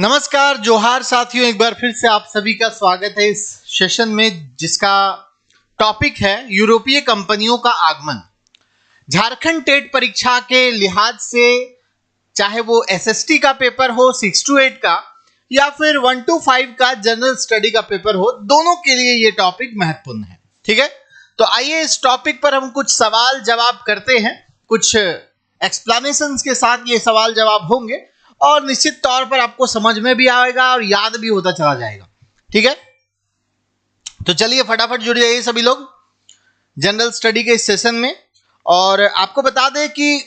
नमस्कार, जोहार साथियों, एक बार फिर से आप सभी का स्वागत है इस सेशन में जिसका टॉपिक है यूरोपीय कंपनियों का आगमन। झारखंड टेट परीक्षा के लिहाज से चाहे वो एसएसटी का पेपर हो 6 to 8 का या फिर 1 to 5 का जनरल स्टडी का पेपर हो, दोनों के लिए ये टॉपिक महत्वपूर्ण है। ठीक है, तो आइए इस टॉपिक पर हम कुछ सवाल जवाब करते हैं। कुछ एक्सप्लेनेशंस के साथ ये सवाल जवाब होंगे और निश्चित तौर पर आपको समझ में भी आएगा और याद भी होता चला जाएगा। ठीक है, तो चलिए फटाफट जुड़ जाइए सभी लोग जनरल स्टडी के इस सेशन में। और आपको बता दें कि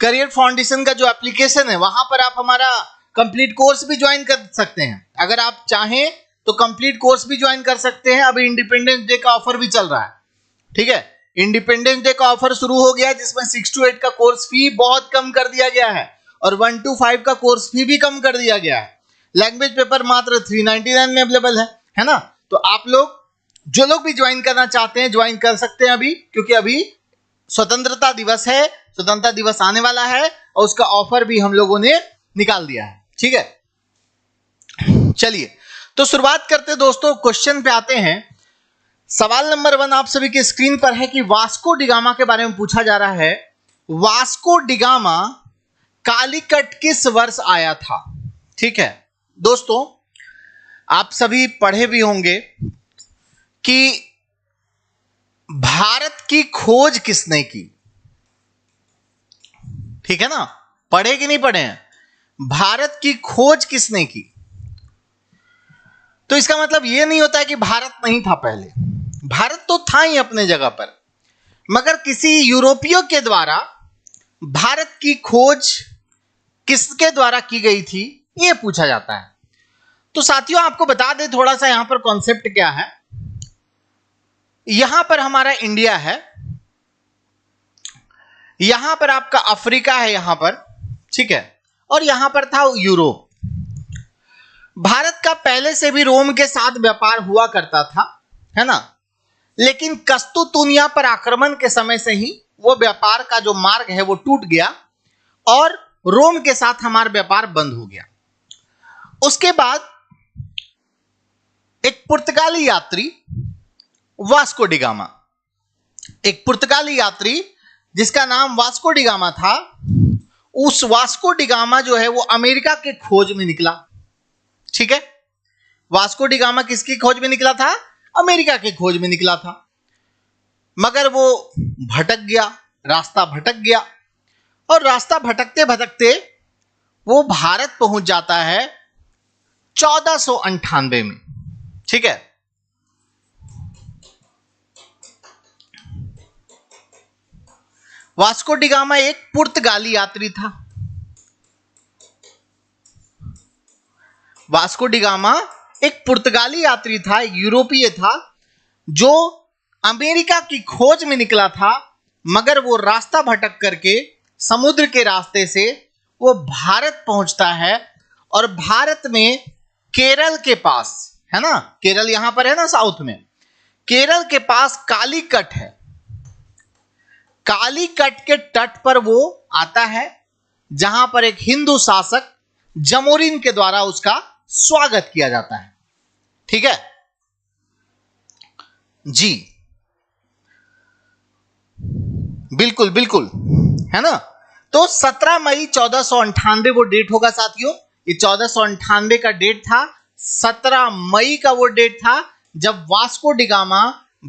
करियर फाउंडेशन का जो एप्लीकेशन है वहां पर आप हमारा कंप्लीट कोर्स भी ज्वाइन कर सकते हैं। अगर आप चाहें तो कंप्लीट कोर्स भी ज्वाइन कर सकते हैं। अभी इंडिपेंडेंस डे का ऑफर भी चल रहा है। ठीक है, इंडिपेंडेंस डे का ऑफर शुरू हो गया है जिसमें 6 to 8 का कोर्स फी बहुत कम कर दिया गया है और 1 to 5 का कोर्स फी भी कम कर दिया गया है। लैंग्वेज पेपर मात्र 399 में अवेलेबल है ना। तो आप लोग जो लोग भी ज्वाइन करना चाहते हैं ज्वाइन कर सकते हैं अभी, क्योंकि अभी स्वतंत्रता दिवस है, स्वतंत्रता दिवस आने वाला है और उसका ऑफर भी हम लोगों ने निकाल दिया है। ठीक है, चलिए तो शुरुआत करते हैं दोस्तों। क्वेश्चन पे आते हैं। सवाल नंबर 1 आप सभी के स्क्रीन पर है कि वास्को डिगामा के बारे में पूछा जा रहा है। वास्को डिगामा कालीकट किस वर्ष आया था? ठीक है दोस्तों, आप सभी पढ़े भी होंगे कि भारत की खोज किसने की। ठीक है ना, पढ़े कि नहीं पढ़े हैं? भारत की खोज किसने की? तो इसका मतलब यह नहीं होता है कि भारत नहीं था पहले। भारत तो था ही अपने जगह पर, मगर किसी यूरोपियों के द्वारा भारत की खोज किसके द्वारा की गई थी यह पूछा जाता है। तो साथियों आपको बता दें थोड़ा सा यहां पर कॉन्सेप्ट क्या है। यहां पर हमारा इंडिया है, यहां पर आपका अफ्रीका है यहां पर, ठीक है, और यहां पर था यूरोप। भारत का पहले से भी रोम के साथ व्यापार हुआ करता था, है ना, लेकिन कस्तुतुनिया पर आक्रमण के समय से ही वो व्यापार का जो मार्ग है वो टूट गया और रोम के साथ हमारा व्यापार बंद हो गया। उसके बाद एक पुर्तगाली यात्री वास्को डिगामा, एक पुर्तगाली यात्री जिसका नाम वास्को डिगामा था, उस वास्को डिगामा जो है वो अमेरिका के खोज में निकला। ठीक है, वास्को डिगामा किसकी खोज में निकला था? अमेरिका के खोज में निकला था, मगर वो भटक गया, रास्ता भटक गया और रास्ता भटकते भटकते वो भारत पहुंच जाता है 1498 में। ठीक है, वास्को डिगामा एक पुर्तगाली यात्री था। वास्को डिगामा एक पुर्तगाली यात्री था, एक यूरोपीय था जो अमेरिका की खोज में निकला था, मगर वो रास्ता भटक करके समुद्र के रास्ते से वो भारत पहुंचता है और भारत में केरल के पास, है ना, केरल यहां पर है ना साउथ में, केरल के पास कालीकट है। कालीकट के तट पर वो आता है जहां पर एक हिंदू शासक जमोरिन के द्वारा उसका स्वागत किया जाता है। ठीक है जी, बिल्कुल बिल्कुल, है ना। तो 17 मई 1498 वो डेट होगा साथियों। ये 1498 का डेट था, 17 मई का वो डेट था जब वास्को डिगामा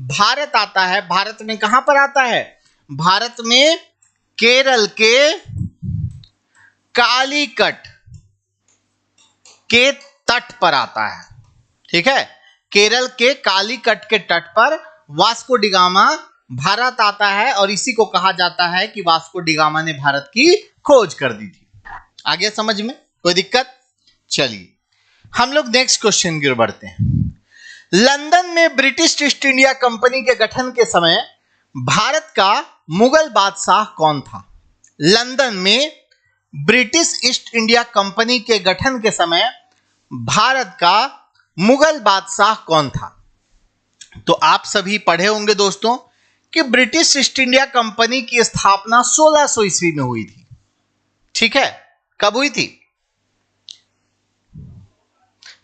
भारत आता है। भारत में कहां पर आता है? भारत में केरल के कालीकट के तट पर आता है। ठीक है, केरल के कालीकट के तट पर वास्को डिगामा भारत आता है और इसी को कहा जाता है कि वास्को डिगामा ने भारत की खोज कर दी थी। आगे समझ में कोई दिक्कत? चलिए हम लोग नेक्स्ट क्वेश्चन की ओर बढ़ते हैं। लंदन में ब्रिटिश ईस्ट इंडिया कंपनी के गठन के समय भारत का मुगल बादशाह कौन था? लंदन में ब्रिटिश ईस्ट इंडिया कंपनी के गठन के समय भारत का मुगल बादशाह कौन था? तो आप सभी पढ़े होंगे दोस्तों कि ब्रिटिश ईस्ट इंडिया कंपनी की स्थापना 1600 ईस्वी में हुई थी। ठीक है, कब हुई थी?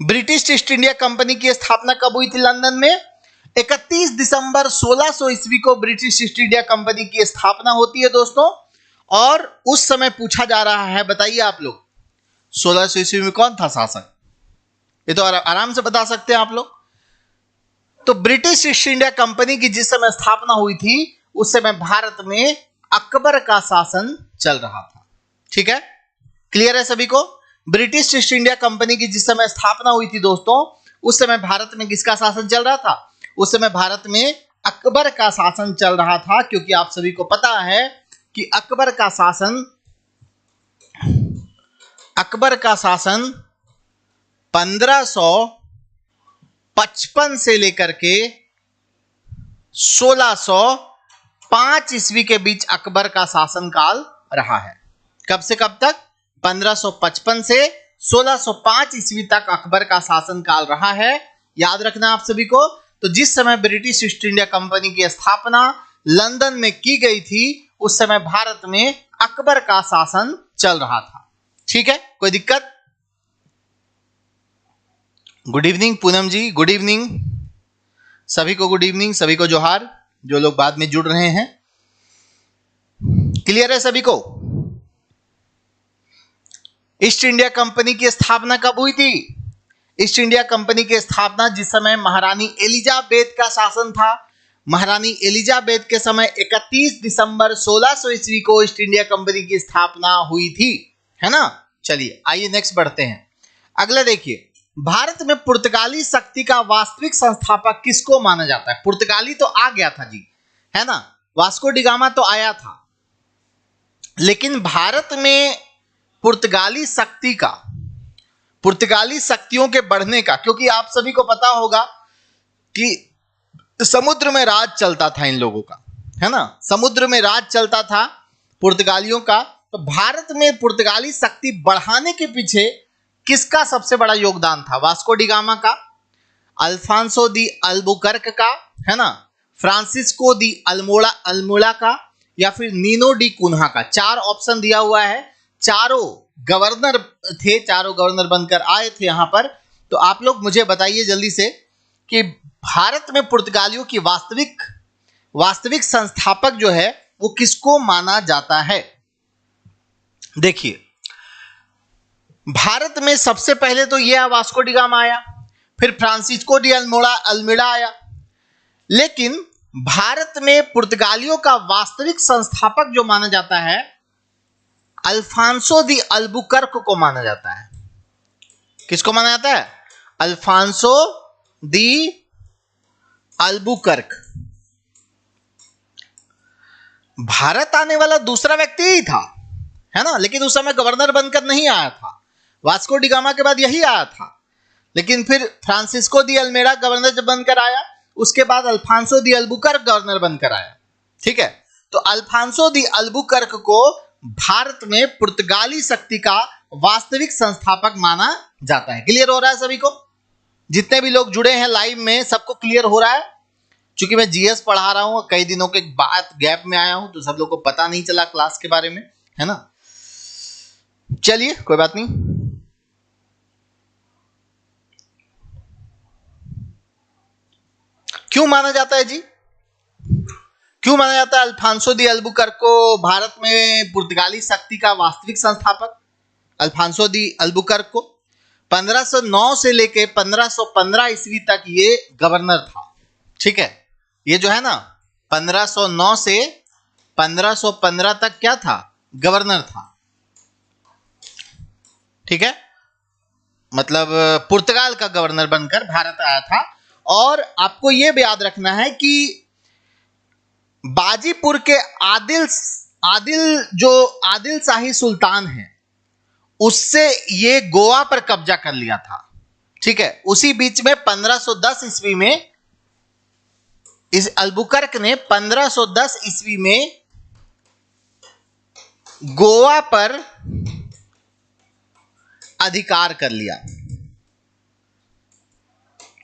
ब्रिटिश ईस्ट इंडिया कंपनी की स्थापना कब हुई थी लंदन में? 31 दिसंबर 1600 ईस्वी को ब्रिटिश ईस्ट इंडिया कंपनी की स्थापना होती है दोस्तों। और उस समय पूछा जा रहा है, बताइए आप लोग 1600 ईस्वी में कौन था शासक? ये तो आराम से बता सकते हैं आप लोग। तो ब्रिटिश ईस्ट इंडिया कंपनी की जिस समय स्थापना हुई थी उस समय भारत में अकबर का शासन चल रहा था। ठीक है, क्लियर है सभी को? ब्रिटिश ईस्ट इंडिया कंपनी की जिस समय स्थापना हुई थी दोस्तों उस समय भारत में किसका शासन चल रहा था? उस समय भारत में अकबर का शासन चल रहा था, क्योंकि आप सभी को पता है कि अकबर का शासन 1555 से लेकर के 1605 ईस्वी के बीच अकबर का शासन काल रहा है। कब से कब तक? 1555 से 1605 ईस्वी तक अकबर का शासन काल रहा है। याद रखना आप सभी को। तो जिस समय ब्रिटिश ईस्ट इंडिया कंपनी की स्थापना लंदन में की गई थी उस समय भारत में अकबर का शासन चल रहा था। ठीक है, कोई दिक्कत? गुड इवनिंग पूनम जी, गुड इवनिंग सभी को, गुड इवनिंग सभी को, जोहार जो लोग बाद में जुड़ रहे हैं। क्लियर है सभी को? ईस्ट इंडिया कंपनी की स्थापना कब हुई थी? ईस्ट इंडिया कंपनी की स्थापना जिस समय महारानी एलिजाबेथ का शासन था, महारानी एलिजाबेथ के समय 31 दिसंबर 1600 ईस्वी को ईस्ट इंडिया कंपनी की स्थापना हुई थी, है ना। चलिए आइए नेक्स्ट बढ़ते हैं। अगला देखिए, भारत में पुर्तगाली शक्ति का वास्तविक संस्थापक किसको माना जाता है? पुर्तगाली तो आ गया था जी, है ना, वास्को डी गामा तो आया था, लेकिन भारत में पुर्तगाली शक्तियों के बढ़ने का, क्योंकि आप सभी को पता होगा कि समुद्र में राज चलता था इन लोगों का, है ना, समुद्र में राज चलता था पुर्तगालियों का। तो भारत में पुर्तगाली शक्ति बढ़ाने के पीछे किसका सबसे बड़ा योगदान था? वास्को डी गामा का, अल्फांसो दी अल्बुकर्क का, है ना, फ्रांसिस्को दी अल्मोड़ा का, या फिर नीनो डी कुन्हा का। 4 ऑप्शन दिया हुआ है, चारों गवर्नर थे, चारों गवर्नर बनकर आए थे यहां पर। तो आप लोग मुझे बताइए जल्दी से कि भारत में पुर्तगालियों की वास्तविक संस्थापक जो है वो किसको माना जाता है? देखिए, भारत में सबसे पहले तो यह वास्को डी गामा आया, फिर फ्रांसिस्को डी अल्मोड़ा आया, लेकिन भारत में पुर्तगालियों का वास्तविक संस्थापक जो माना जाता है अल्फांसो दी अल्बुकर्क को माना जाता है। किसको माना जाता है? अल्फांसो दी अल्बुकर्क। भारत आने वाला दूसरा व्यक्ति ही था, है ना, लेकिन उस समय गवर्नर बनकर नहीं आया था। वास्को डी गामा के बाद यही आया था, लेकिन फिर फ्रांसिस्को दी अल्मेड़ा गवर्नर जब बनकर आया, उसके बाद अल्फांसो दी अल्बुकर्क गवर्नर बनकर आया। ठीक है, तो अल्फांसो दी अल्बुकर्क को भारत में पुर्तगाली शक्ति का वास्तविक संस्थापक माना जाता है। क्लियर हो रहा है सभी को? जितने भी लोग जुड़े हैं लाइव में सबको क्लियर हो रहा है? क्योंकि मैं जीएस पढ़ा रहा हूं, कई दिनों के बाद गैप में आया हूं, तो सब लोग को पता नहीं चला क्लास के बारे में, है ना। चलिए कोई बात नहीं। क्यों माना जाता है जी? क्यों माना जाता है अल्फांसो दी अल्बुकर्क को भारत में पुर्तगाली शक्ति का वास्तविक संस्थापक? अल्फांसो दी अल्बुकर्क को 1509 से लेके 1515 ईस्वी तक ये गवर्नर था। ठीक है, ये जो है ना 1509 से 1515 तक क्या था? गवर्नर था। ठीक है, मतलब पुर्तगाल का गवर्नर बनकर भारत आया था। और आपको यह भी याद रखना है कि बाजीपुर के आदिल शाही सुल्तान है, उससे ये गोवा पर कब्जा कर लिया था। ठीक है, उसी बीच में 1510 ईस्वी में इस अल्बुकर्क ने 1510 ईस्वी में गोवा पर अधिकार कर लिया।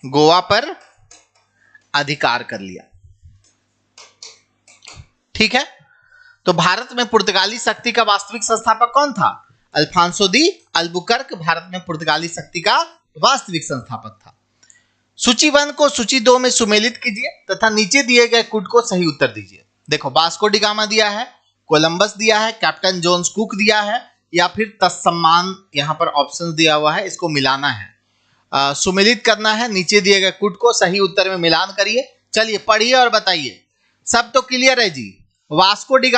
गोवा पर अधिकार कर लिया। ठीक है, तो भारत में पुर्तगाली शक्ति का वास्तविक संस्थापक कौन था? अल्फांसो दी अल्बुकर्क भारत में पुर्तगाली शक्ति का वास्तविक संस्थापक था। सूची 1 को सूची 2 में सुमेलित कीजिए तथा नीचे दिए गए कुट को सही उत्तर दीजिए। देखो, वास्को डी गामा दिया है, कोलंबस दिया है, कैप्टन जोन्स कुक दिया है, या फिर तत्समान यहाँ पर ऑप्शन दिया हुआ है, इसको मिलाना है, सुमेलित करना है। नीचे दिए गए कुट को सही उत्तर में मिलान करिए। चलिए पढ़िए और बताइए। सब तो क्लियर है जी। वास्को डी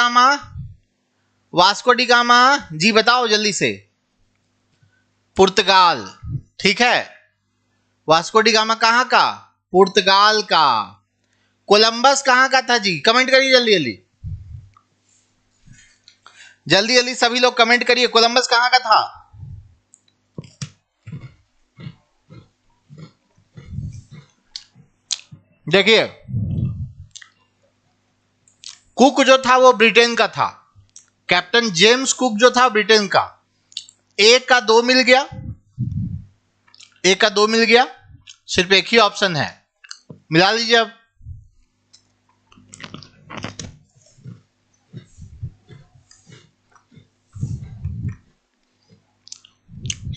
गामा जी बताओ जल्दी से। पुर्तगाल, ठीक है। वास्को डी गामा कहाँ का? पुर्तगाल का। कोलंबस कहाँ का था जी? कमेंट करिए जल्दी जल्दी, जल्दी जल्दी सभी लोग कमेंट करिए, कोलंबस कहाँ का था? देखिए, कुक जो था वो ब्रिटेन का था। कैप्टन जेम्स कुक जो था ब्रिटेन का। एक का दो मिल गया, एक का दो मिल गया, सिर्फ एक ही ऑप्शन है, मिला लीजिए अब।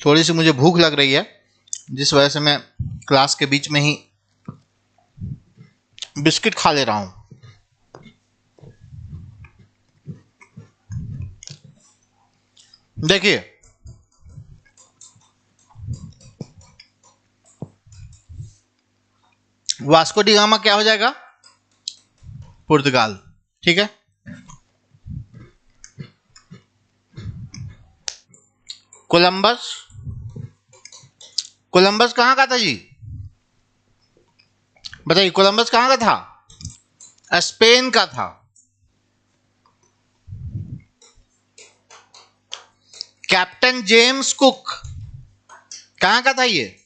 थोड़ी सी मुझे भूख लग रही है, जिस वजह से मैं क्लास के बीच में ही बिस्किट खा ले रहा हूं। देखिए, वास्को डी गामा क्या हो जाएगा? पुर्तगाल, ठीक है। कोलंबस, कोलंबस कहां का था जी? बताइए, कोलंबस कहां का था? स्पेन का था। कैप्टन जेम्स कुक कहां का था? ये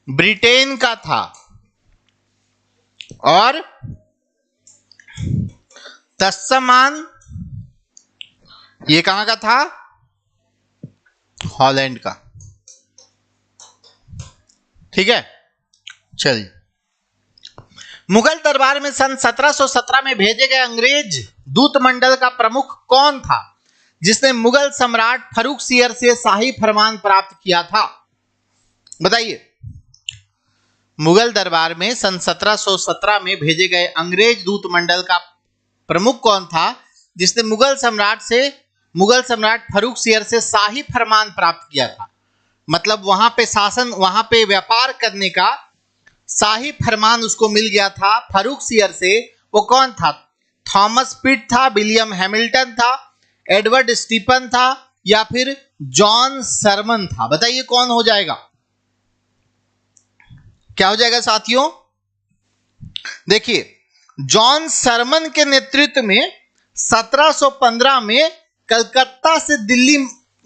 ब्रिटेन का था। और तत्समान ये कहां का था? हॉलैंड का, ठीक है। चलिए, मुगल दरबार में सन 1717 में भेजे गए अंग्रेज दूत मंडल का प्रमुख कौन था जिसने मुगल सम्राट फर्रुखसियर से शाही फरमान प्राप्त किया था? बताइए। मुगल दरबार में सन 1717 में भेजे गए अंग्रेज दूत मंडल का प्रमुख कौन था जिसने मुगल सम्राट फर्रुखसियर से शाही फरमान प्राप्त किया था? मतलब वहां पे शासन, वहां पे व्यापार करने का शाही फरमान उसको मिल गया था फर्रुखसियर से। वो कौन था? थॉमस पिट था, विलियम हैमिल्टन था, एडवर्ड स्टीफन था, या फिर जॉन सरमन था? बताइए कौन हो जाएगा? क्या हो जाएगा साथियों? देखिए, जॉन सरमन के नेतृत्व में 1715 में कलकत्ता से दिल्ली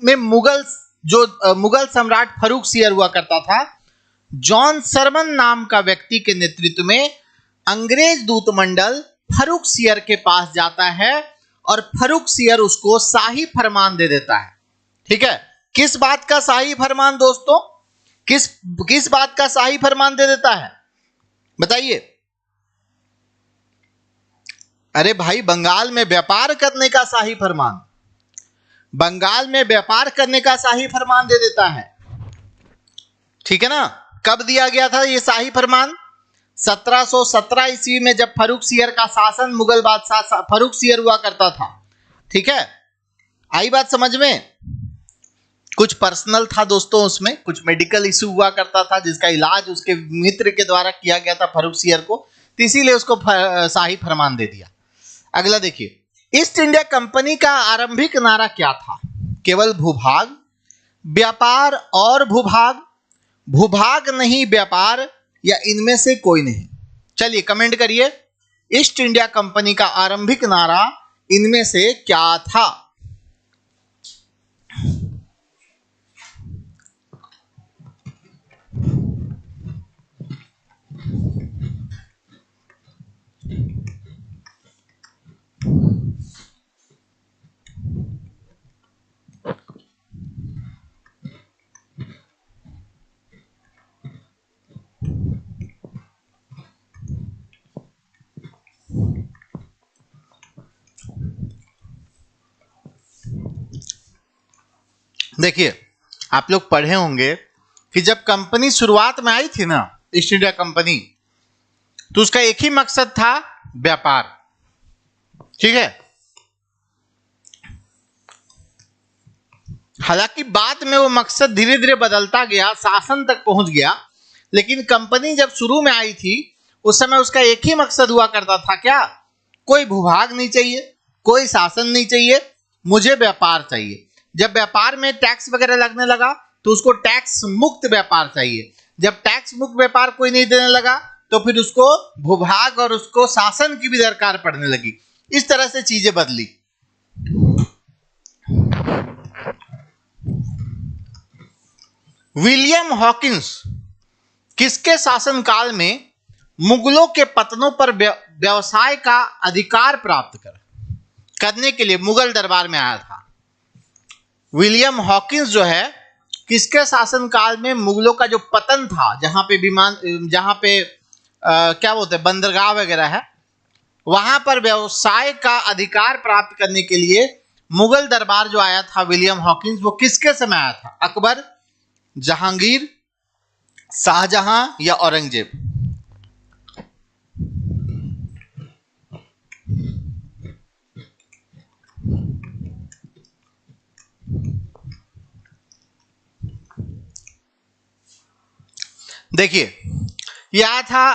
में मुगल सम्राट फर्रुखसियर हुआ करता था, जॉन सरमन नाम का व्यक्ति के नेतृत्व में अंग्रेज दूत मंडल फर्रुखसियर के पास जाता है और फर्रुखसियर उसको शाही फरमान दे देता है। ठीक है। किस बात का शाही फरमान दोस्तों? किस बात का शाही फरमान दे देता है? बताइए। अरे भाई, बंगाल में व्यापार करने का शाही फरमान, बंगाल में व्यापार करने का शाही फरमान दे देता है। ठीक है ना। कब दिया गया था ये शाही फरमान? 1717 ईस्वी में, जब फर्रुखसियर का शासन, मुगल बादशाह फर्रुखसियर हुआ करता था। ठीक है, आई बात समझ में? कुछ पर्सनल था दोस्तों, उसमें कुछ मेडिकल इशू हुआ करता था जिसका इलाज उसके मित्र के द्वारा किया गया था फर्रुखसियर को, तो इसीलिए उसको शाही फरमान दे दिया। अगला देखिए, ईस्ट इंडिया कंपनी का आरंभिक नारा क्या था? केवल भूभाग, व्यापार और भूभाग, भूभाग नहीं व्यापार, या इनमें से कोई नहीं? चलिए कमेंट करिए, ईस्ट इंडिया कंपनी का आरंभिक नारा इनमें से क्या था? देखिए, आप लोग पढ़े होंगे कि जब कंपनी शुरुआत में आई थी ना, ईस्ट इंडिया कंपनी, तो उसका एक ही मकसद था, व्यापार। ठीक है। हालांकि बाद में वो मकसद धीरे धीरे बदलता गया, शासन तक पहुंच गया, लेकिन कंपनी जब शुरू में आई थी उस समय उसका एक ही मकसद हुआ करता था, क्या? कोई भूभाग नहीं चाहिए, कोई शासन नहीं चाहिए, मुझे व्यापार चाहिए। जब व्यापार में टैक्स वगैरह लगने लगा तो उसको टैक्स मुक्त व्यापार चाहिए। जब टैक्स मुक्त व्यापार कोई नहीं देने लगा तो फिर उसको भूभाग और उसको शासन की भी दरकार पड़ने लगी। इस तरह से चीजें बदली। विलियम हॉकिंस किसके शासनकाल में मुगलों के पतनों पर व्यवसाय का अधिकार प्राप्त करने के लिए मुगल दरबार में आया था? विलियम हॉकिंस जो है, किसके शासनकाल में मुगलों का जो पतन था, जहां पे क्या बोलते हैं, बंदरगाह वगैरह है, वहां पर व्यवसाय का अधिकार प्राप्त करने के लिए मुगल दरबार जो आया था विलियम हॉकिंस, वो किसके समय आया था? अकबर, जहांगीर, शाहजहां या औरंगजेब? देखिए, यह आया था,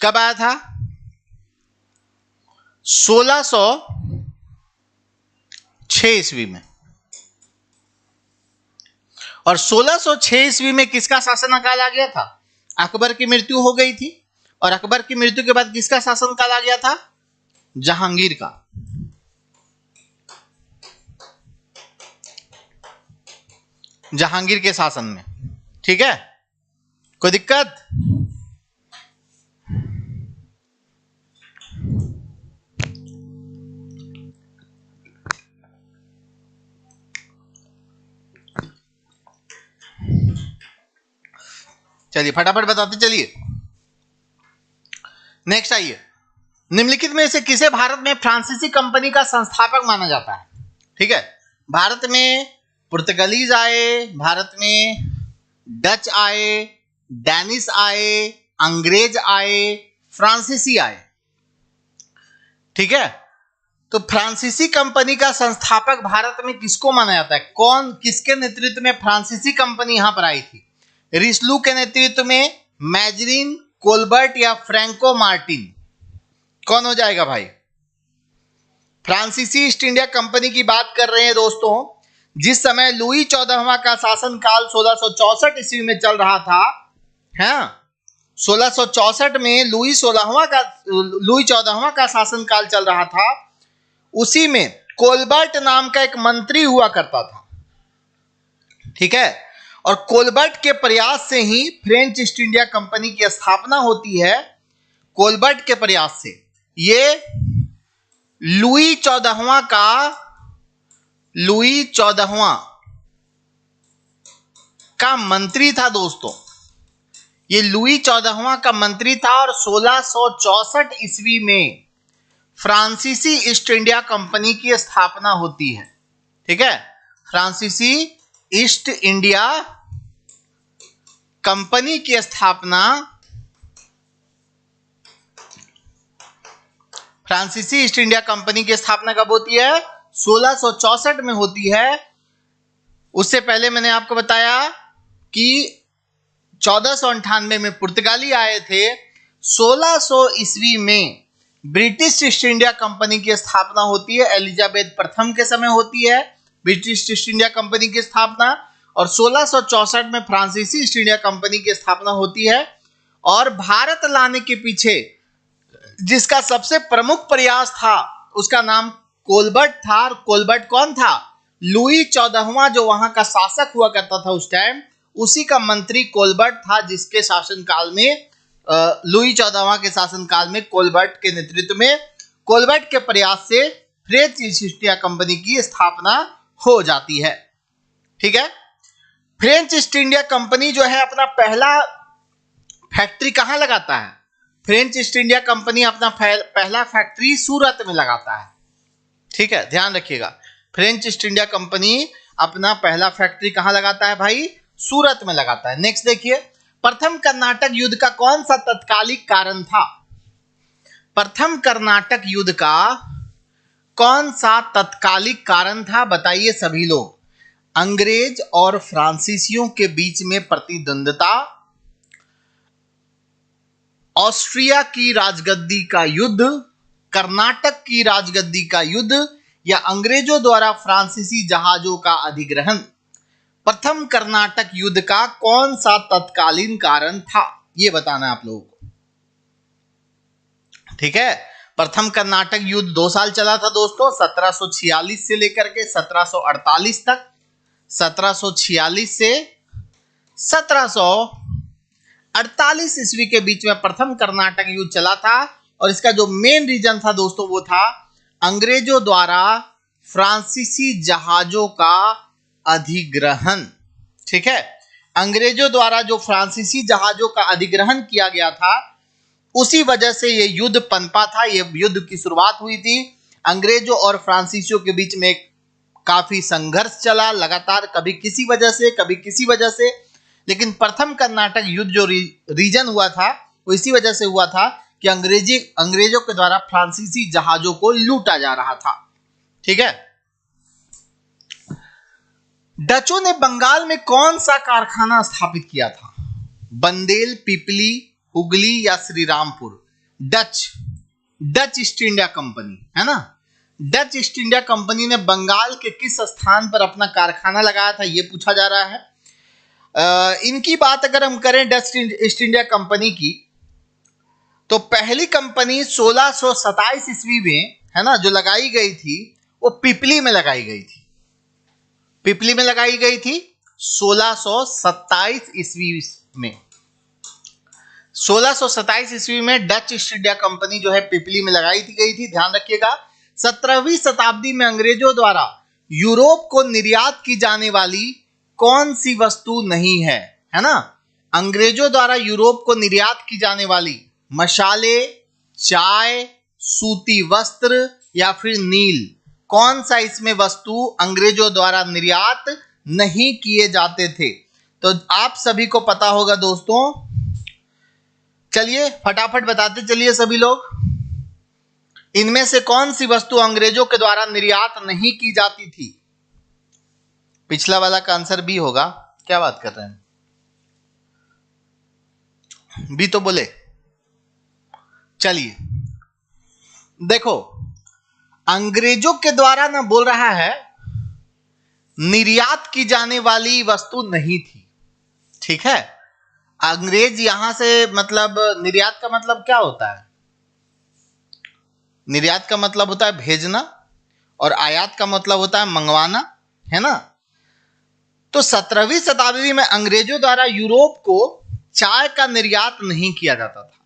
कब आया था? 1606 ईस्वी में। और 1606 ईस्वी में किसका शासनकाल आ गया था? अकबर की मृत्यु हो गई थी, और अकबर की मृत्यु के बाद किसका शासनकाल आ गया था? जहांगीर का। जहांगीर के शासन में। ठीक है, कोई दिक्कत? चलिए फटाफट बताते चलिए। नेक्स्ट आइए, निम्नलिखित में से किसे भारत में फ्रांसीसी कंपनी का संस्थापक माना जाता है? ठीक है, भारत में पुर्तगालीज आए, भारत में डच आए, डैनिश आए, अंग्रेज आए, फ्रांसीसी आए। ठीक है, तो फ्रांसीसी कंपनी का संस्थापक भारत में किसको माना जाता है? कौन, किसके नेतृत्व में फ्रांसीसी कंपनी यहां पर आई थी? रिस्लू के नेतृत्व में, मैजरीन, कोलबर्ट या फ्रैंको मार्टिन? कौन हो जाएगा भाई? फ्रांसीसी ईस्ट इंडिया कंपनी की बात कर रहे हैं दोस्तों। जिस समय लुई 14वां का शासनकाल 1664 ईस्वी में चल रहा था, हाँ, 1664 में लुई 14वां का शासनकाल चल रहा था, उसी में कोलबर्ट नाम का एक मंत्री हुआ करता था। ठीक है, और कोलबर्ट के प्रयास से ही फ्रेंच ईस्ट इंडिया कंपनी की स्थापना होती है। कोलबर्ट के प्रयास से। ये लुई 14वां का मंत्री था दोस्तों। ये लुई 14वां का मंत्री था, और 1664 ईस्वी में फ्रांसीसी ईस्ट इंडिया कंपनी की स्थापना होती है। ठीक है, फ्रांसीसी ईस्ट इंडिया कंपनी की स्थापना, फ्रांसीसी ईस्ट इंडिया कंपनी की स्थापना कब होती है? 1664 में होती है। उससे पहले मैंने आपको बताया कि 1498 में पुर्तगाली आए थे। 1600 ईस्वी में ब्रिटिश ईस्ट इंडिया कंपनी की स्थापना होती है। एलिजाबेथ प्रथम के समय होती है ब्रिटिश ईस्ट इंडिया कंपनी की स्थापना, और 1664 में फ्रांसीसी ईस्ट इंडिया कंपनी की स्थापना होती है। और भारत लाने के पीछे जिसका सबसे प्रमुख प्रयास था उसका नाम कोलबर्ट था। और कोलबर्ट कौन था? लुई 14वां जो वहां का शासक हुआ करता था उस टाइम, उसी का मंत्री कोलबर्ट था, जिसके शासनकाल में लुई 14वां के शासनकाल में कोलबर्ट के नेतृत्व में, कोलबर्ट के प्रयास से फ्रेंच ईस्ट इंडिया कंपनी की स्थापना हो जाती है। ठीक है, फ्रेंच ईस्ट इंडिया कंपनी जो है अपना पहला फैक्ट्री कहां लगाता है? फ्रेंच ईस्ट इंडिया कंपनी अपना पहला फैक्ट्री सूरत में लगाता है। ठीक है, ध्यान रखिएगा, फ्रेंच ईस्ट इंडिया कंपनी अपना पहला फैक्ट्री कहां लगाता है भाई? सूरत में लगाता है। नेक्स्ट देखिए, प्रथम कर्नाटक युद्ध का कौन सा तत्कालिक कारण था? प्रथम कर्नाटक युद्ध का कौन सा तत्कालिक कारण था, बताइए सभी लोग। अंग्रेज और फ्रांसीसियों के बीच में प्रतिद्वंदता, ऑस्ट्रिया की राजगद्दी का युद्ध, कर्नाटक की राजगद्दी का युद्ध, या अंग्रेजों द्वारा फ्रांसीसी जहाजों का अधिग्रहण। प्रथम कर्नाटक युद्ध का कौन सा तत्कालीन कारण था, यह बताना है आप लोगों को। ठीक है, प्रथम कर्नाटक युद्ध 2 साल चला था दोस्तों, 1746 से लेकर के 1748 तक। 1746 से 1748 ईस्वी के बीच में प्रथम कर्नाटक युद्ध चला था, और इसका जो मेन रीजन था दोस्तों वो था अंग्रेजों द्वारा फ्रांसीसी जहाजों का अधिग्रहण। ठीक है, अंग्रेजों द्वारा जो फ्रांसीसी जहाजों का अधिग्रहण किया गया था, उसी वजह से यह युद्ध पनपा था। यह युद्ध की शुरुआत हुई थी, अंग्रेजों और फ्रांसीसियों के बीच में काफी संघर्ष चला लगातार, कभी किसी वजह से कभी किसी वजह से, लेकिन प्रथम कर्नाटक युद्ध जो रीजन हुआ था वो इसी वजह से हुआ था कि अंग्रेजों के द्वारा फ्रांसीसी जहाजों को लूटा जा रहा था। ठीक है, डचों ने बंगाल में कौन सा कारखाना स्थापित किया था? बंदेल, पिपली, हुगली या Shrirampur? Dutch east India company है ना। डच ईस्ट इंडिया कंपनी ने बंगाल के किस स्थान पर अपना कारखाना लगाया था, यह पूछा जा रहा है। इनकी बात अगर हम करें डच ईस्ट इंडिया कंपनी की, तो पहली कंपनी 1627 ईस्वी में है ना जो लगाई गई थी, वो पिपली में लगाई गई थी। पिपली में लगाई गई थी 1627 ईस्वी में। 1627 ईस्वी में डच ईस्ट इंडिया कंपनी जो है पिपली में लगाई गई थी। ध्यान रखिएगा, 17वीं शताब्दी में अंग्रेजों द्वारा यूरोप को निर्यात की जाने वाली कौन सी वस्तु नहीं है, है ना। अंग्रेजों द्वारा यूरोप को निर्यात की जाने वाली मसाले, चाय, सूती वस्त्र या फिर नील, कौन सा इसमें वस्तु अंग्रेजों द्वारा निर्यात नहीं किए जाते थे? तो आप सभी को पता होगा दोस्तों, चलिए फटाफट बताते चलिए सभी लोग, इनमें से कौन सी वस्तु अंग्रेजों के द्वारा निर्यात नहीं की जाती थी? पिछला वाला का आंसर बी होगा। क्या बात कर रहे हैं, बी तो बोले। चलिए देखो, अंग्रेजों के द्वारा ना बोल रहा है, निर्यात की जाने वाली वस्तु नहीं थी। ठीक है, अंग्रेज यहां से मतलब निर्यात का मतलब क्या होता है? निर्यात का मतलब होता है भेजना, और आयात का मतलब होता है मंगवाना, है ना। तो 17वीं शताब्दी में अंग्रेजों द्वारा यूरोप को चाय का निर्यात नहीं किया जाता था,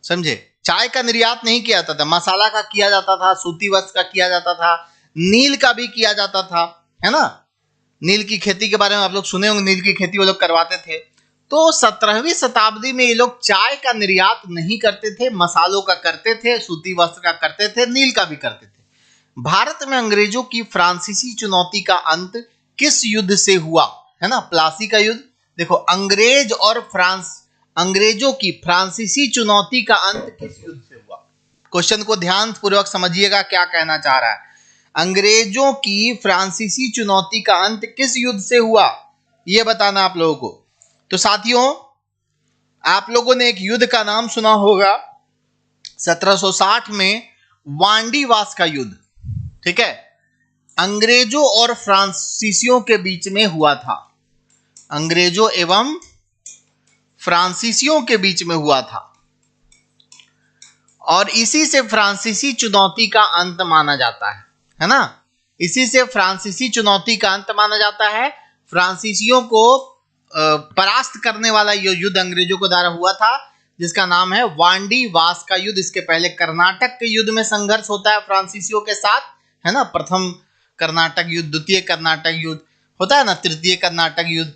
समझे। चाय का निर्यात नहीं किया जाता था, मसाला का किया जाता था, सूती वस्त्र का किया जाता था, नील का भी किया जाता था, है ना। नील की खेती के बारे में आप लोग सुने होंगे, नील की खेती वो लोग करवाते थे। तो 17वीं शताब्दी में ये लोग चाय का निर्यात नहीं करते थे, मसालों का करते थे, सूती वस्त्र का करते थे, नील का भी करते थे। भारत में अंग्रेजों की फ्रांसीसी चुनौती का अंत किस युद्ध से हुआ, है ना, प्लासी का युद्ध। देखो, अंग्रेजों की फ्रांसीसी चुनौती का अंत किस युद्ध से हुआ? क्वेश्चन को ध्यान पूर्वक समझिएगा, क्या कहना चाह रहा है। अंग्रेजों की फ्रांसीसी चुनौती का अंत किस युद्ध से हुआ, यह बताना आप लोगों को। तो साथियों, आप लोगों ने एक युद्ध का नाम सुना होगा, 1760 में वांडीवास का युद्ध। ठीक है, अंग्रेजों और फ्रांसीसियों के बीच में हुआ था। अंग्रेजों एवं फ्रांसीसियों के बीच में हुआ था, और इसी से फ्रांसीसी चुनौती का अंत माना जाता है ना। इसी से फ्रांसीसी चुनौती का अंत माना जाता है। फ्रांसीसियों को परास्त करने वाला यह युद्ध अंग्रेजों को द्वारा हुआ था, जिसका नाम है वांडीवास का युद्ध। इसके पहले कर्नाटक के युद्ध में संघर्ष होता है फ्रांसीसियों के साथ, है ना। प्रथम कर्नाटक युद्ध, द्वितीय कर्नाटक युद्ध होता है ना, तृतीय कर्नाटक युद्ध।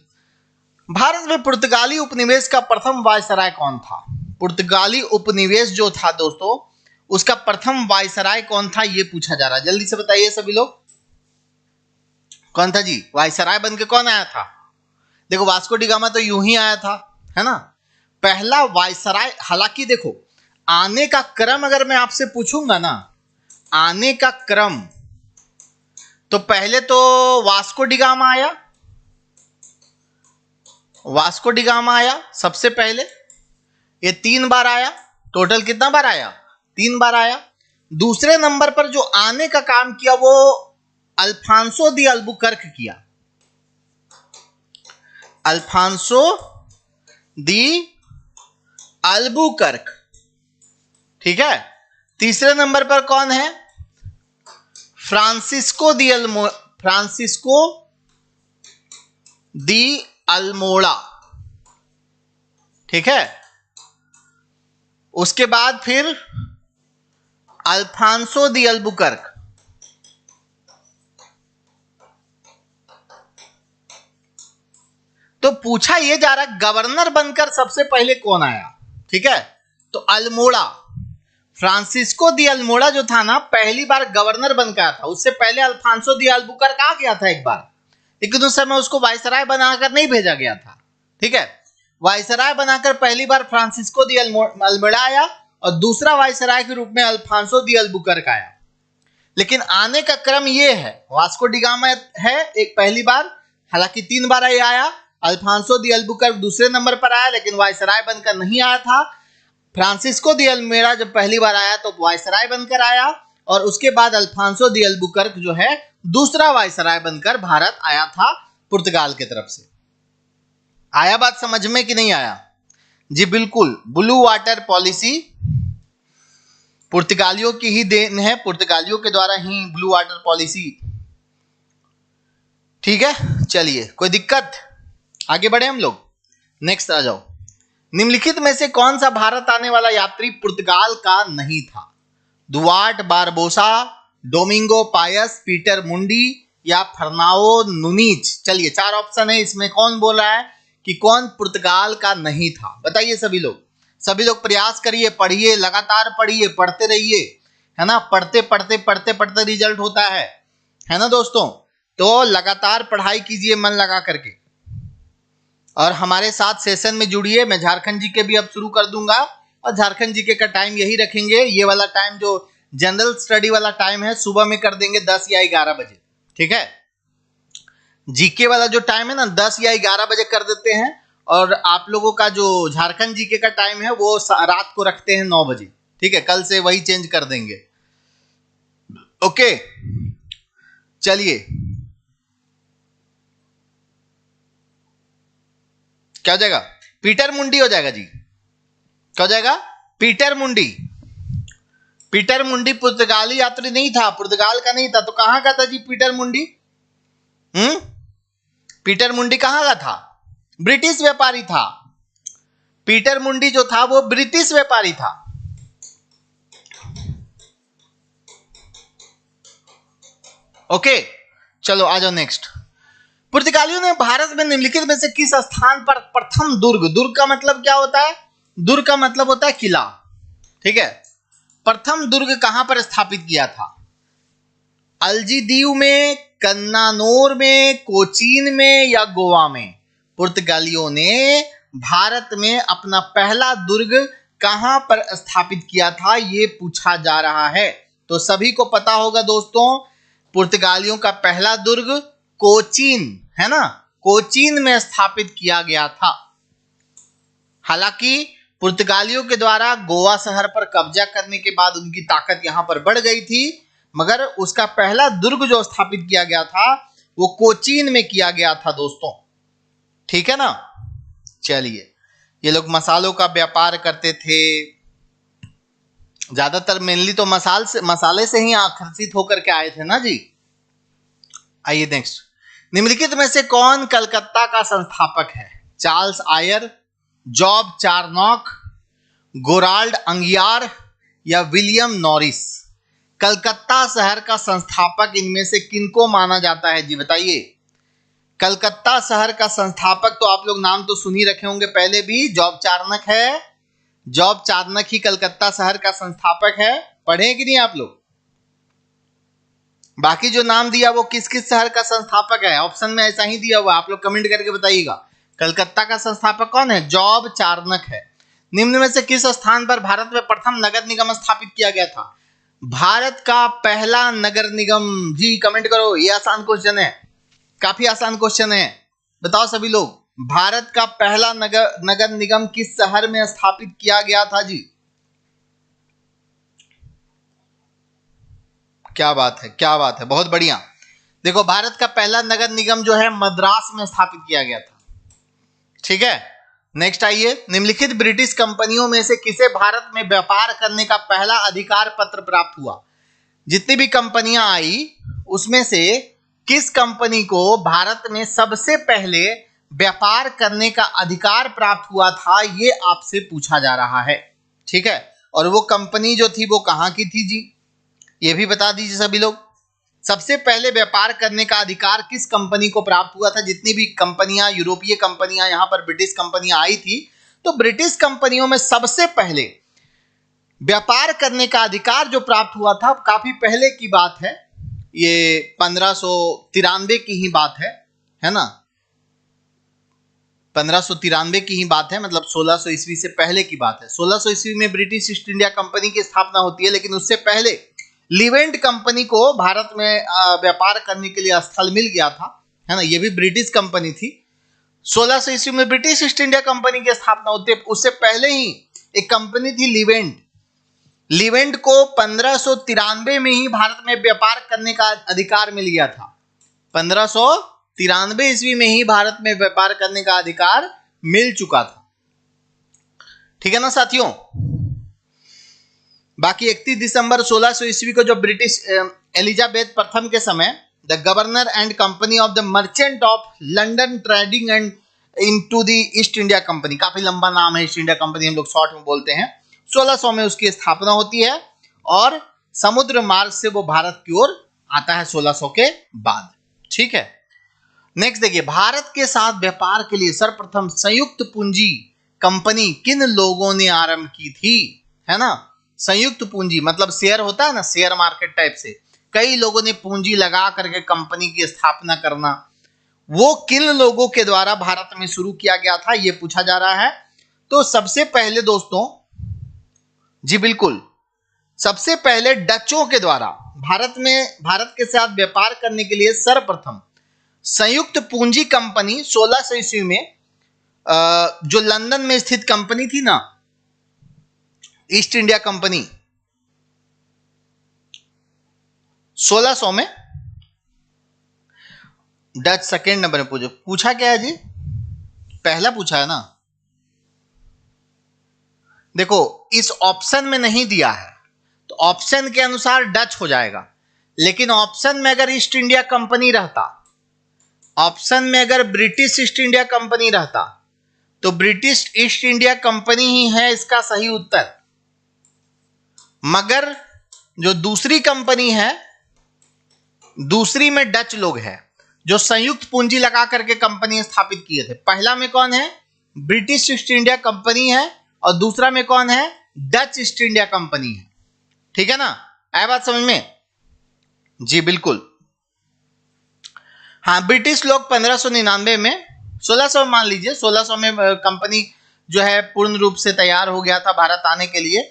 भारत में पुर्तगाली उपनिवेश का प्रथम वायसराय कौन था? पुर्तगाली उपनिवेश जो था दोस्तों, उसका प्रथम वायसराय कौन था, यह पूछा जा रहा है। जल्दी से बताइए सभी लोग, कौन था जी? वायसराय बनके कौन आया था? देखो वास्को डी गामा तो यूं ही आया था, है ना। पहला वायसराय, हालांकि देखो आने का क्रम अगर मैं आपसे पूछूंगा ना, आने का क्रम, तो पहले तो वास्को डी गामा आया, वास्को डी गामा आया सबसे पहले, ये 3 बार आया। टोटल कितना बार आया? 3 बार आया। दूसरे नंबर पर जो आने का काम किया वो अल्फांसो दी अल्बुकर्क किया, अल्फांसो दी अल्बुकर्क, ठीक है। तीसरे नंबर पर कौन है? फ्रांसिस्को दी अल्मोड़ा, ठीक है। उसके बाद फिर अल्फांसो दी अल्बुकर्क, तो पूछा यह जा रहा गवर्नर बनकर सबसे पहले कौन आया, ठीक है। तो अल्मोड़ा, फ्रांसिस्को दी अल्मोड़ा जो था ना, पहली बार गवर्नर बनकर आया था। उससे पहले अल्फांसो दी अल्बुकर्क आ गया था एक बार, लेकिन उस समय उसको वायसराय बनाकर नहीं भेजा गया था, ठीक है। वायसराय बनाकर पहली बार फ्रांसिस्को दी अल्मोड़ा आया और दूसरा वायसराय के रूप में अल्फांसो दी अल्बुकर्क आया। लेकिन आने का क्रम ये है, वास्को डी गामा है एक पहली बार, हालांकि 3 बार आया। अल्फांसो दी अल्बुकर्क दूसरे नंबर पर आया, लेकिन वायसराय बनकर नहीं आया था। फ्रांसिस्को दी अल्मेड़ा जब पहली बार आया तो वायसराय बनकर आया, और उसके बाद अल्फांसो दी अल्बुकर्क जो है दूसरा वायसराय बनकर भारत आया था पुर्तगाल की तरफ से। आया बात समझ में कि नहीं आया? जी बिल्कुल, ब्लू वाटर पॉलिसी पुर्तगालियों की ही देन है, पुर्तगालियों के द्वारा ही ब्लू वाटर पॉलिसी, ठीक है। चलिए कोई दिक्कत, आगे बढ़े हम लोग, नेक्स्ट आ जाओ। निम्नलिखित में से कौन सा भारत आने वाला यात्री पुर्तगाल का नहीं था? दुआर्ट बारबोसा, डोमिंगो पायस, पीटर मुंडी या फर्नाओ नुनीज। चलिए 4 ऑप्शन है, इसमें कौन बोल रहा है कि कौन पुर्तगाल का नहीं था? बताइए सभी लोग प्रयास करिए, पढ़िए, लगातार पढ़िए, पढ़ते रहिए, है ना। पढ़ते पढ़ते पढ़ते पढ़ते रिजल्ट होता है ना दोस्तों। तो लगातार पढ़ाई कीजिए मन लगा करके, और हमारे साथ सेशन में जुड़िए। मैं झारखंड जीके भी अब शुरू कर दूंगा, और झारखंड जीके का टाइम यही रखेंगे। ये वाला टाइम जो जनरल स्टडी वाला टाइम है सुबह में कर देंगे 10 या 11 बजे, ठीक है। जीके वाला जो टाइम है ना 10 या 11 बजे कर देते हैं, और आप लोगों का जो झारखंड जीके का टाइम है वो रात को रखते हैं 9 बजे, ठीक है। कल से वही चेंज कर देंगे, ओके। चलिए क्या हो जाएगा? पीटर मुंडी हो जाएगा जी। क्या हो जाएगा? पीटर मुंडी। पीटर मुंडी पुर्तगाली यात्री नहीं था, पुर्तगाल का नहीं था, तो कहां का था जी पीटर मुंडी? पीटर मुंडी कहां का था? ब्रिटिश व्यापारी था। पीटर मुंडी जो था वो ब्रिटिश व्यापारी था, ओके। चलो आ जाओ नेक्स्ट। पुर्तगालियों ने भारत में निम्नलिखित में से किस स्थान पर प्रथम दुर्ग का मतलब क्या होता है? दुर्ग का मतलब होता है किला, ठीक है। प्रथम दुर्ग कहां पर स्थापित किया था? अल्जीदीव में, कन्नानौर में, कोचीन में या गोवा में? पुर्तगालियों ने भारत में अपना पहला दुर्ग कहां पर स्थापित किया था, यह पूछा जा रहा है। तो सभी को पता होगा दोस्तों, पुर्तगालियों का पहला दुर्ग कोचीन, है ना, कोचीन में स्थापित किया गया था। हालांकि पुर्तगालियों के द्वारा गोवा शहर पर कब्जा करने के बाद उनकी ताकत यहां पर बढ़ गई थी, मगर उसका पहला दुर्ग जो स्थापित किया गया था वो कोचीन में किया गया था दोस्तों, ठीक है ना। चलिए, ये लोग मसालों का व्यापार करते थे, ज्यादातर मेनली तो मसाले से ही आकर्षित होकर के आए थे ना जी। आइए नेक्स्ट। निम्नलिखित में से कौन कलकत्ता का संस्थापक है? चार्ल्स आयर, जॉब चारनॉक, गोराल्ड अंगियार या विलियम नॉरिस? कलकत्ता शहर का संस्थापक इनमें से किनको माना जाता है जी बताइए। कलकत्ता शहर का संस्थापक तो आप लोग नाम तो सुन ही रखे होंगे पहले भी, जॉब चार्नक है। जॉब चार्नक ही कलकत्ता शहर का संस्थापक है, पढ़े कि नहीं आप लोग? बाकी जो नाम दिया वो किस किस शहर का संस्थापक है? ऑप्शन में ऐसा ही दिया हुआ, आप लोग कमेंट करके बताइएगा कलकत्ता का संस्थापक कौन है? जॉब चार्नक है। निम्न में से किस स्थान पर भारत में प्रथम नगर निगम स्थापित किया गया था? भारत का पहला नगर निगम, जी कमेंट करो, ये आसान क्वेश्चन है, काफी आसान क्वेश्चन है। बताओ सभी लोग, भारत का पहला नगर निगम किस शहर में स्थापित किया गया था जी? क्या बात है, क्या बात है, बहुत बढ़िया। देखो, भारत का पहला नगर निगम जो है मद्रास में स्थापित किया गया था। ठीक है, नेक्स्ट आइए। निम्नलिखित ब्रिटिश कंपनियों में से किसे भारत में व्यापार करने का पहला अधिकार पत्र प्राप्त हुआ? जितनी भी कंपनियां आई उसमें से किस कंपनी को भारत में सबसे पहले व्यापार करने का अधिकार प्राप्त हुआ था, ये आपसे पूछा जा रहा है। ठीक है, और वो कंपनी जो थी वो कहां की थी जी, ये भी बता दीजिए सभी लोग। सबसे पहले व्यापार करने का अधिकार किस कंपनी को प्राप्त हुआ था? जितनी भी कंपनियां, यूरोपीय कंपनियां यहां पर ब्रिटिश कंपनियां आई थी, तो ब्रिटिश कंपनियों में सबसे पहले व्यापार करने का अधिकार जो प्राप्त हुआ था, काफी पहले की बात है, ये 1593 की ही बात है ना, 1593 की ही बात है, मतलब 1600 ईस्वी से पहले की बात है। 1600 ईस्वी में ब्रिटिश ईस्ट इंडिया कंपनी की स्थापना होती है, लेकिन उससे पहले लिवेंट कंपनी को भारत में व्यापार करने के लिए स्थल मिल गया था, है ना, ये भी ब्रिटिश कंपनी थी। 1600 ईस्वी में ब्रिटिश ईस्ट इंडिया कंपनी की स्थापना होती है, उससे पहले ही एक कंपनी थी लिवेंट। लिवेंट को 1593 में ही भारत में व्यापार करने का अधिकार मिल गया था। 1593 ईस्वी में ही भारत में व्यापार करने का अधिकार मिल चुका था। ठीक है ना साथियों। बाकी 31 दिसंबर 1600 ईस्वी को जो ब्रिटिश एलिजाबेथ प्रथम के समय the governor and company of the merchant of London trading and into the east India company, काफी लंबा नाम है ईस्ट इंडिया कंपनी, हम लोग शॉर्ट में बोलते हैं। 1600 में उसकी स्थापना होती है और समुद्र मार्ग से वो भारत की ओर आता है 1600 के बाद। ठीक है, नेक्स्ट देखिए, भारत के साथ व्यापार के लिए सर्वप्रथम संयुक्त पूंजी कंपनी किन लोगों ने आरंभ की थी? है ना, संयुक्त पूंजी मतलब शेयर होता है ना, शेयर मार्केट टाइप से कई लोगों ने पूंजी लगा करके कंपनी की स्थापना करना, वो किन लोगों के द्वारा भारत में शुरू किया गया था, ये पूछा जा रहा है। तो सबसे पहले दोस्तों, जी बिल्कुल, सबसे पहले डचों के द्वारा भारत के साथ व्यापार करने के लिए सर्वप्रथम संयुक्त पूंजी कंपनी 1600 ईस्वी में जो लंदन में स्थित कंपनी थी ना, ईस्ट इंडिया कंपनी, 1600 में डच सेकेंड नंबर में पूछा क्या है जी? पहला पूछा है ना। देखो, इस ऑप्शन में नहीं दिया है, तो ऑप्शन के अनुसार डच हो जाएगा, लेकिन ऑप्शन में अगर ईस्ट इंडिया कंपनी रहता, ऑप्शन में अगर ब्रिटिश ईस्ट इंडिया कंपनी रहता, तो ब्रिटिश ईस्ट इंडिया कंपनी ही है इसका सही उत्तर। मगर जो दूसरी कंपनी है, दूसरी में डच लोग हैं जो संयुक्त पूंजी लगा करके कंपनी स्थापित किए थे। पहला में कौन है? ब्रिटिश ईस्ट इंडिया कंपनी है, और दूसरा में कौन है? डच ईस्ट इंडिया कंपनी है। ठीक है ना, आया बात समझ में? जी बिल्कुल। हाँ, ब्रिटिश लोग 1599 में, 1600 मान लीजिए, 1600 में कंपनी जो है पूर्ण रूप से तैयार हो गया था भारत आने के लिए,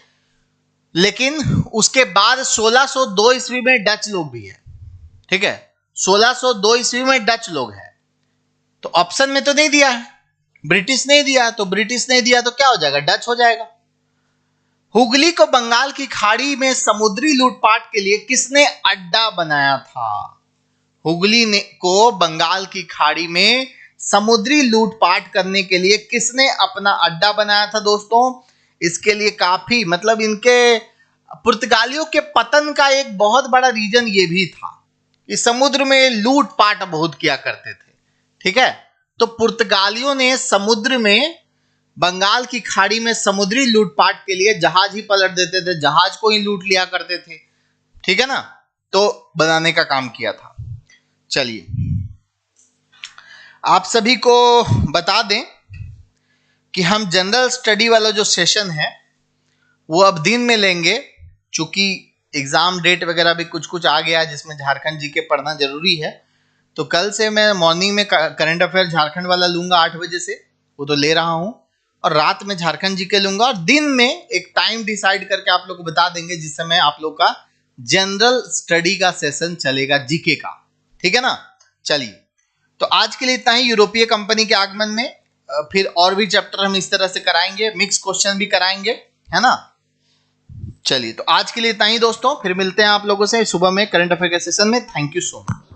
लेकिन उसके बाद 1602 ईस्वी में डच लोग भी है। ठीक है, 1602 ईस्वी में डच लोग हैं, तो ऑप्शन में तो नहीं दिया है, ब्रिटिश नहीं दिया, तो ब्रिटिश नहीं दिया तो क्या हो जाएगा? डच हो जाएगा। हुगली को बंगाल की खाड़ी में समुद्री लूटपाट के लिए किसने अड्डा बनाया था? हुगली को बंगाल की खाड़ी में समुद्री लूटपाट करने के लिए किसने अपना अड्डा बनाया था दोस्तों? इसके लिए काफी, मतलब इनके पुर्तगालियों के पतन का एक बहुत बड़ा रीजन ये भी था कि समुद्र में लूटपाट बहुत किया करते थे। ठीक है, तो पुर्तगालियों ने समुद्र में, बंगाल की खाड़ी में समुद्री लूटपाट के लिए जहाज ही पलट देते थे, जहाज को ही लूट लिया करते थे। ठीक है ना, तो बनाने का काम किया था। चलिए, आप सभी को बता दें कि हम जनरल स्टडी वाला जो सेशन है वो अब दिन में लेंगे, चूंकि एग्जाम डेट वगैरह भी कुछ कुछ आ गया है जिसमें झारखंड जीके पढ़ना जरूरी है, तो कल से मैं मॉर्निंग में करंट अफेयर झारखंड वाला लूंगा 8 बजे से, वो तो ले रहा हूं, और रात में झारखंड जीके लूंगा, और दिन में एक टाइम डिसाइड करके आप लोग को बता देंगे जिस समय आप लोग का जनरल स्टडी का सेशन चलेगा जीके का। ठीक है ना। चलिए, तो आज के लिए इतना ही। यूरोपीय कंपनी के आगमन में फिर और भी चैप्टर हम इस तरह से कराएंगे, मिक्स क्वेश्चन भी कराएंगे, है ना। चलिए, तो आज के लिए इतना ही दोस्तों, फिर मिलते हैं आप लोगों से सुबह में करंट अफेयर के सेशन में। Thank you so much.